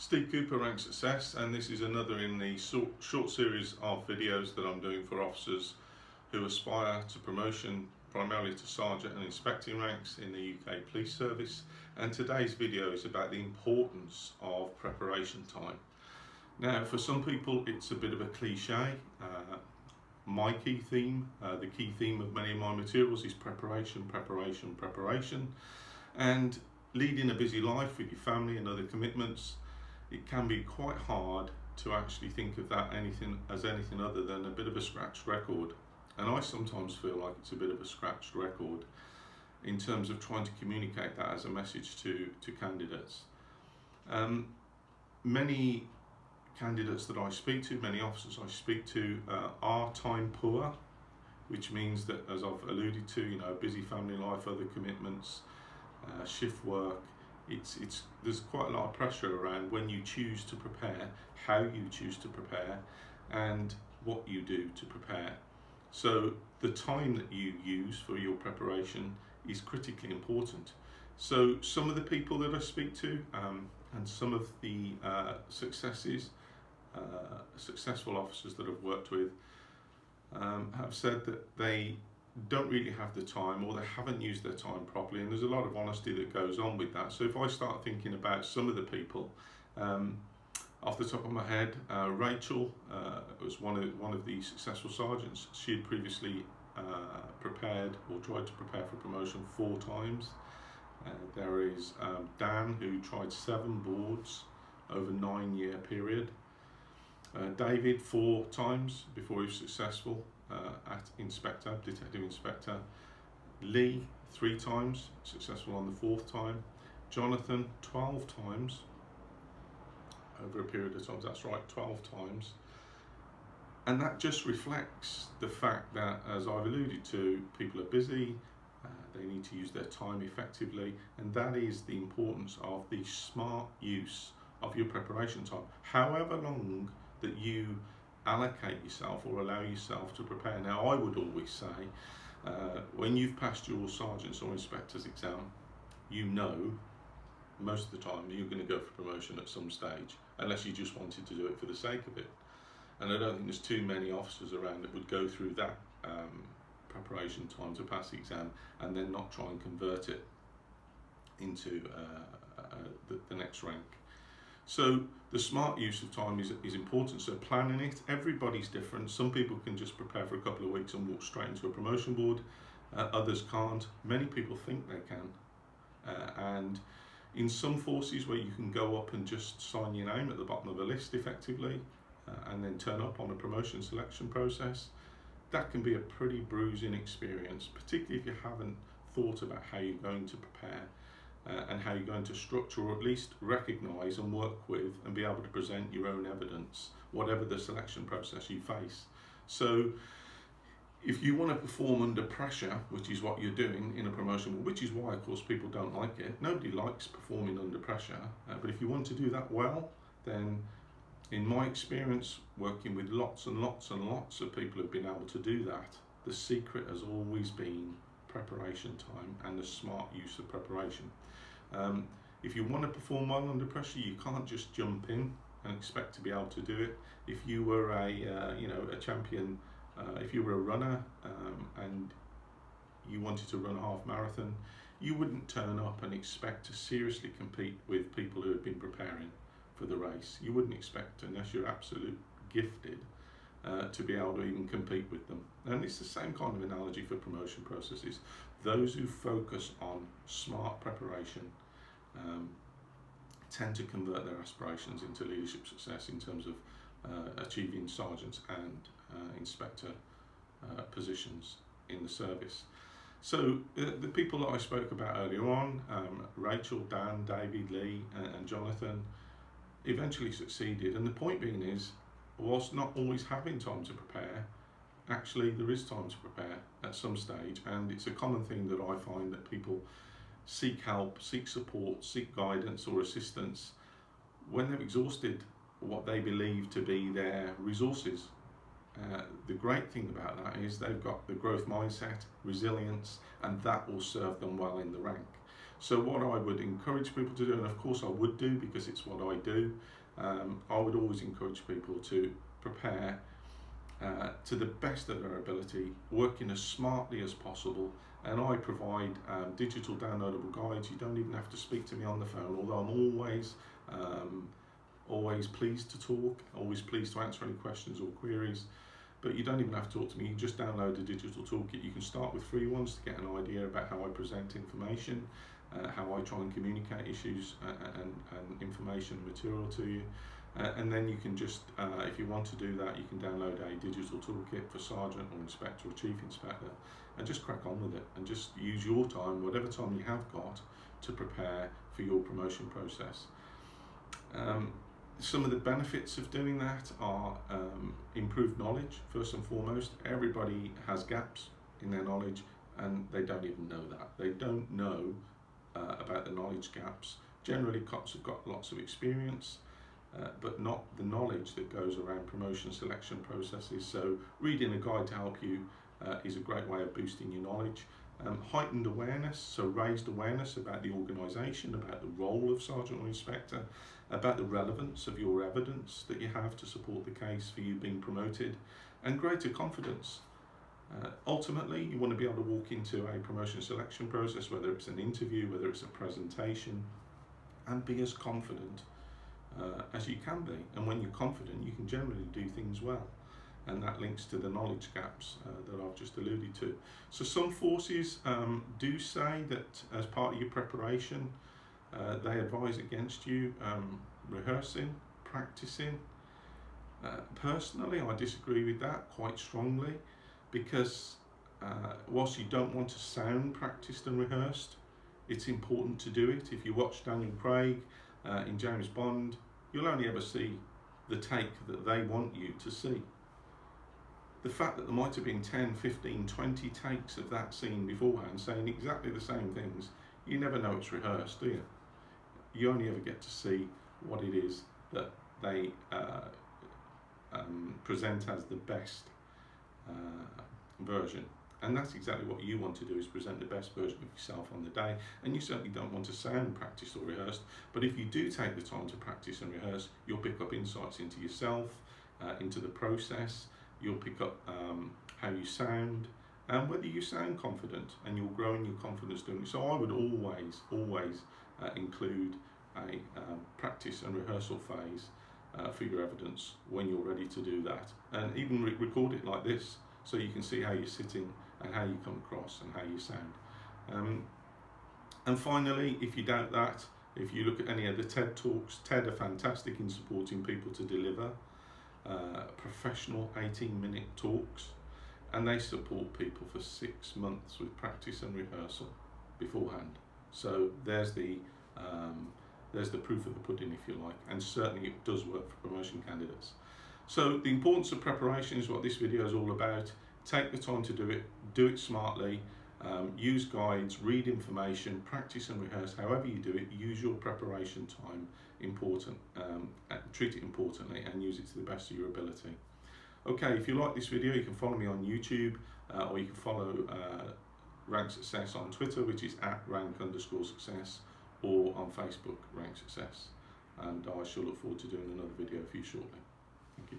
Steve Cooper, Rank Success, and this is another in the short series of videos that I'm doing for officers who aspire to promotion primarily to sergeant and inspecting ranks in the UK Police Service. And today's video is about the importance of preparation time. Now, for some people it's a bit of a cliche. My key theme, the key theme of many of my materials is preparation, preparation, preparation. And leading a busy life with your family and other commitments, it can be quite hard to actually think of that as anything other than a bit of a scratched record. And I sometimes feel like it's a bit of a scratched record in terms of trying to communicate that as a message to candidates. Many candidates that I speak to, many officers I speak to are time poor, which means that, as I've alluded to, busy family life, other commitments, shift work, there's quite a lot of pressure around when you choose to prepare, how you choose to prepare, and what you do to prepare. So the time that you use for your preparation is critically important. So some of the people that I speak to and some of the successful officers that I've worked with have said that they don't really have the time, or they haven't used their time properly, and there's a lot of honesty that goes on with that. So if I start thinking about some of the people, off the top of my head, Rachel was one of the successful sergeants. She had previously prepared or tried to prepare for promotion 4 times. There is Dan, who tried 7 boards over a 9-year period. David 4 times before he was successful at detective inspector. Lee 3 times, successful on the 4th time. Jonathan 12 times over a period of time. That's right, 12 times. And that just reflects the fact that, as I've alluded to, people are busy, they need to use their time effectively, and that is the importance of the smart use of your preparation time. However long that you allocate yourself or allow yourself to prepare. Now, I would always say, when you've passed your sergeant's or inspector's exam, most of the time you're going to go for promotion at some stage, unless you just wanted to do it for the sake of it. And I don't think there's too many officers around that would go through that preparation time to pass the exam and then not try and convert it into the next rank. So the smart use of time is important. So planning it, everybody's different. Some people can just prepare for a couple of weeks and walk straight into a promotion board. Others can't. Many people think they can. And in some forces where you can go up and just sign your name at the bottom of a list effectively, and then turn up on a promotion selection process, that can be a pretty bruising experience, particularly if you haven't thought about how you're going to prepare. And how you're going to structure, or at least recognise and work with and be able to present your own evidence, whatever the selection process you face. So if you want to perform under pressure, which is what you're doing in a promotion, which is why of course people don't like it, nobody likes performing under pressure, but if you want to do that well, then in my experience working with lots and lots and lots of people who've been able to do that, the secret has always been preparation time and the smart use of preparation. If you want to perform well under pressure, you can't just jump in and expect to be able to do it. If you were a champion, if you were a runner and you wanted to run a half marathon, you wouldn't turn up and expect to seriously compete with people who have been preparing for the race. You wouldn't expect, unless you're absolute gifted, to be able to even compete with them. And it's the same kind of analogy for promotion processes. Those who focus on smart preparation tend to convert their aspirations into leadership success in terms of achieving sergeants and inspector positions in the service. So the people that I spoke about earlier on, Rachel, Dan, David, Lee and Jonathan, eventually succeeded. And the point being is, whilst not always having time to prepare, actually there is time to prepare at some stage, and it's a common thing that I find that people seek help, seek support, seek guidance or assistance when they've exhausted what they believe to be their resources. The great thing about that is they've got the growth mindset, resilience, and that will serve them well in the rank. So what I would encourage people to do, and of course I would do because it's what I do, I would always encourage people to prepare to the best of their ability, working as smartly as possible. And I provide digital downloadable guides. You don't even have to speak to me on the phone, although I'm always pleased to talk, always pleased to answer any questions or queries. But you don't even have to talk to me, you can just download a digital toolkit. You can start with free ones to get an idea about how I present information, how I try and communicate issues and information and material to you. And then you can just, if you want to do that, you can download a digital toolkit for Sergeant or Inspector or Chief Inspector and just crack on with it and just use your time, whatever time you have got, to prepare for your promotion process. Some of the benefits of doing that are improved knowledge, first and foremost. Everybody has gaps in their knowledge and they don't even know that. They don't know about the knowledge gaps. Generally, cops have got lots of experience, but not the knowledge that goes around promotion selection processes. So reading a guide to help you is a great way of boosting your knowledge. Heightened awareness, so raised awareness about the organisation, about the role of Sergeant or Inspector, about the relevance of your evidence that you have to support the case for you being promoted, and greater confidence. Ultimately, you want to be able to walk into a promotion selection process, whether it's an interview, whether it's a presentation, and be as confident as you can be. And when you're confident, you can generally do things well. And that links to the knowledge gaps that I've just alluded to. So some forces do say that as part of your preparation, they advise against you rehearsing, practicing. Personally, I disagree with that quite strongly, because whilst you don't want to sound practiced and rehearsed, it's important to do it. If you watch Daniel Craig in James Bond, you'll only ever see the take that they want you to see. The fact that there might have been 10, 15, 20 takes of that scene beforehand saying exactly the same things, you never know it's rehearsed, do you? You only ever get to see what it is that they present as the best version. And that's exactly what you want to do, is present the best version of yourself on the day. And you certainly don't want to sound practiced or rehearsed, but if you do take the time to practice and rehearse, you'll pick up insights into yourself, into the process. You'll pick up how you sound and whether you sound confident, and you'll grow in your confidence doing it. So I would always include a practice and rehearsal phase for your evidence when you're ready to do that, and even record it like this so you can see how you're sitting and how you come across and how you sound. And finally, if you doubt that, if you look at any of the TED Talks, TED are fantastic in supporting people to deliver professional 18-minute talks, and they support people for 6 months with practice and rehearsal beforehand. So there's the proof of the pudding, if you like, and certainly it does work for promotion candidates. So the importance of preparation is what this video is all about. Take the time to do it smartly, use guides, read information, practice and rehearse. However you do it, use your preparation time treat it importantly, and use it to the best of your ability. Okay, if you like this video, you can follow me on YouTube, or you can follow Rank Success on Twitter, which is @rank_success, or on Facebook, Rank Success. And I shall look forward to doing another video for you shortly. Thank you.